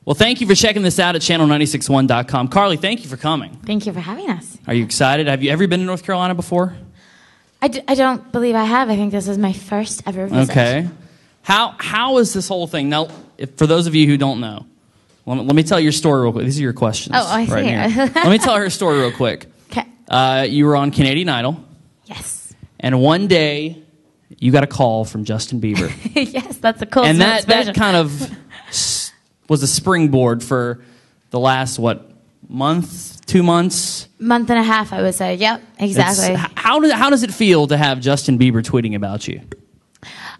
Well, thank you for checking this out at channel961.com. Carly, thank you for coming. Thank you for having us. Are you excited? Have you ever been to North Carolina before? I don't believe I have. I think this is my first ever visit. Okay. How is this whole thing? Now, for those of you who don't know, let me tell your story real quick. These are your questions. Oh, I see. Right here. Let me tell her story real quick. Okay. You were on Canadian Idol. Yes. And one day, you got a call from Justin Bieber. Yes, that's a cool. And that kind of was a springboard for the last, month, 2 months? Month and a half, I would say. Yep, exactly. How does it feel to have Justin Bieber tweeting about you?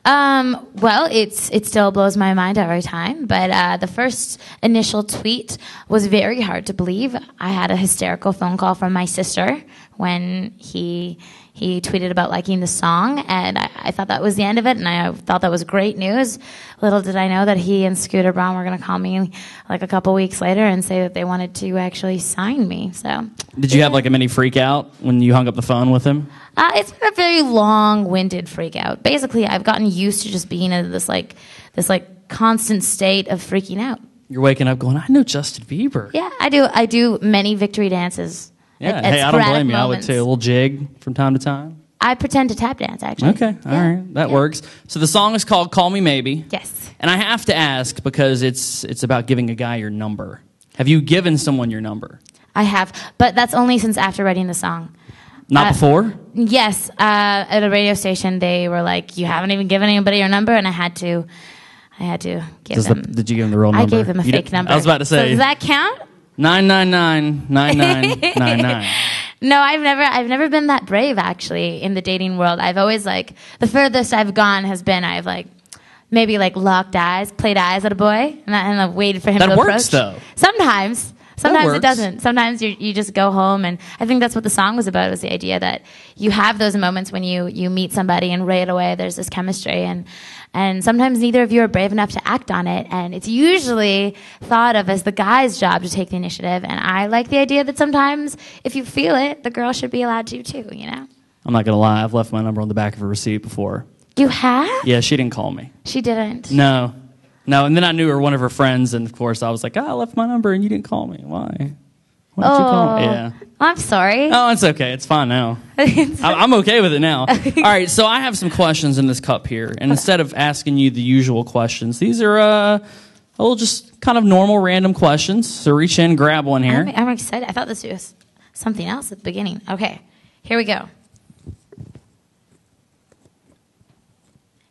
Well, it still blows my mind every time, but the first initial tweet was very hard to believe. I had a hysterical phone call from my sister when he tweeted about liking the song, and I thought that was the end of it, and I thought that was great news. Little did I know that he and Scooter Braun were going to call me like a couple weeks later and say that they wanted to actually sign me. So, did you have like a mini freak out when you hung up the phone with him? It's been a very long-winded freak out. Basically, I've gotten used to just being in this constant state of freaking out. You're waking up going, I know Justin Bieber. Yeah, I do many victory dances. Yeah, at hey, I don't blame you. Moments. I would say a little jig from time to time. I pretend to tap dance, actually. Okay, all right, that works. So the song is called "Call Me Maybe." Yes. And I have to ask because it's about giving a guy your number. Have you given someone your number? I have, but that's only since after writing the song. Not before? Yes, at a radio station, they were like, "You haven't even given anybody your number," and I had to give them. Did you give them the real number? I gave them a fake number. I was about to say. So does that count? 999-9999. No, I've never been that brave, actually, in the dating world. I've always, the furthest I've gone has been I've, maybe, locked eyes, played eyes at a boy, and I've waited for him to approach. That works, though. Sometimes it doesn't. Sometimes you just go home, and I think that's what the song was about, was the idea that you have those moments when you meet somebody, and right away there's this chemistry, and sometimes neither of you are brave enough to act on it, and it's usually thought of as the guy's job to take the initiative, and I like the idea that sometimes if you feel it, the girl should be allowed to too, you know? I'm not going to lie. I've left my number on the back of a receipt before. You have? Yeah, she didn't call me. She didn't? No, and then I knew her, one of her friends, and of course I was like, I left my number and you didn't call me. Why? Why didn't you call me? Yeah. I'm sorry. Oh, it's okay. It's fine now. I'm okay with it now. All right, so I have some questions in this cup here, and instead of asking you the usual questions, these are a little just kind of normal, random questions. So reach in, grab one here. I'm excited. I thought this was something else at the beginning. Okay, here we go.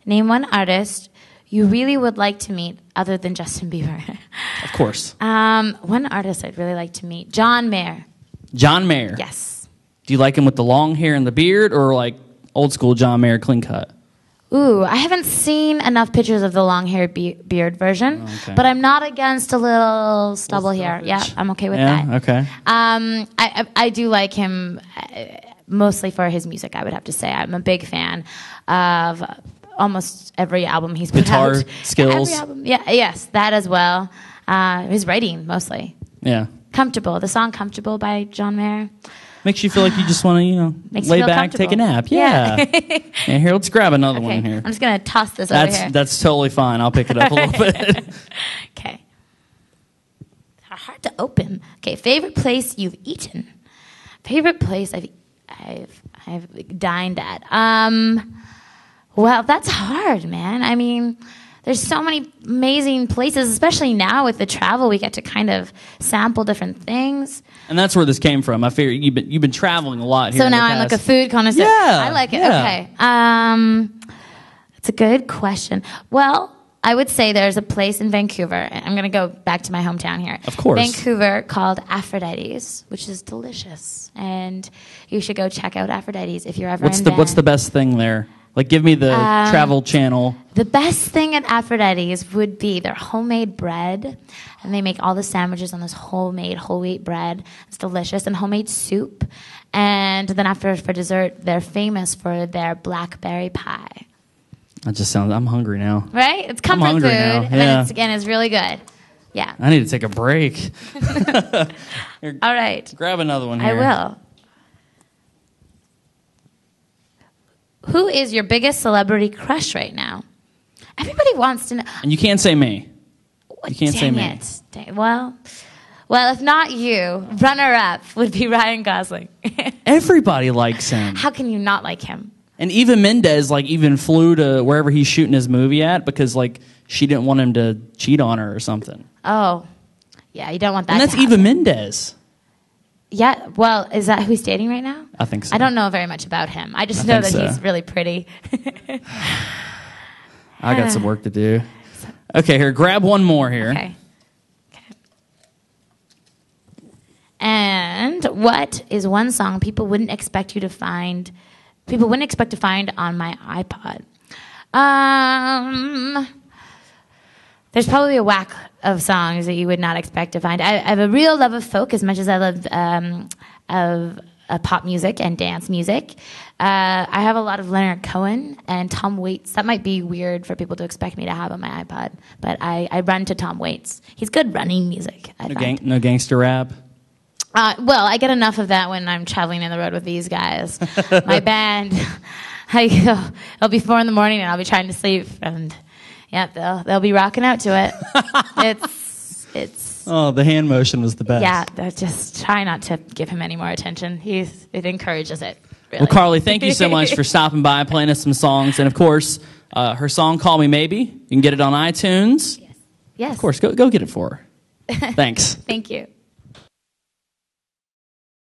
Name one artist you really would like to meet other than Justin Bieber. Of course. One artist I'd really like to meet, John Mayer. John Mayer? Yes. Do you like him with the long hair and the beard, or like old school John Mayer clean cut? Ooh, I haven't seen enough pictures of the long hair beard version, but I'm not against a little stubble here. Yeah, I'm okay with that. Okay. I do like him mostly for his music, I would have to say. I'm a big fan of almost every album he's put out. Guitar skills. Every album. Yeah, yes, that as well. His writing, mostly. Yeah. Comfortable. The song Comfortable by John Mayer. Makes you feel like you just want to, lay back, take a nap. Yeah. And here, let's grab another one here. I'm just going to toss this over here. That's totally fine. I'll pick it up a little bit. Okay. Hard to open. Okay, favorite place you've eaten. Favorite place I've dined at. Well, that's hard, man. I mean, there's so many amazing places, especially now with the travel. We get to kind of sample different things. And that's where this came from. I figure you've been traveling a lot here. So now I'm like a food connoisseur. Yeah, I like it. Yeah. Okay. It's a good question. Well, I would say there's a place in Vancouver. I'm going to go back to my hometown here. Of course. Vancouver called Aphrodite's, which is delicious. And you should go check out Aphrodite's if you're ever in Van. What's the best thing there? Like, give me the travel channel. The best thing at Aphrodite's would be their homemade bread. And they make all the sandwiches on this homemade whole wheat bread. It's delicious. And homemade soup. And then for dessert, they're famous for their blackberry pie. That just sounds... I'm hungry now. Right? It's comfort food. Now. And then it's really good. Yeah. I need to take a break. Here, all right. Grab another one here. I will. Who is your biggest celebrity crush right now? Everybody wants to know. And you can't say me. You can't say me. Well, if not you, runner-up would be Ryan Gosling. Everybody likes him. How can you not like him? And Eva Mendes, like, even flew to wherever he's shooting his movie at because, like, she didn't want him to cheat on her or something. Oh, yeah, you don't want that. And that's Eva Mendes. Yeah, well, is that who he's dating right now? I think so. I don't know very much about him. I just know that he's really pretty. I got some work to do. Okay, here, grab one more here. Okay. And what is one song people wouldn't expect to find on my iPod? There's probably a whack of songs that you would not expect to find. I have a real love of folk as much as I love pop music and dance music. I have a lot of Leonard Cohen and Tom Waits. That might be weird for people to expect me to have on my iPod, but I run to Tom Waits. He's good running music, I find. No gangster rap? Well, I get enough of that when I'm traveling in the road with these guys. My band, it'll be 4 a.m. and I'll be trying to sleep, and yeah, they'll be rocking out to it. It's. Oh, the hand motion was the best. Yeah, just try not to give him any more attention. It encourages it. Really. Well, Carly, thank you so much for stopping by, playing us some songs, and of course, her song "Call Me Maybe." You can get it on iTunes. Yes. Of course, go get it for her. Thanks. Thank you.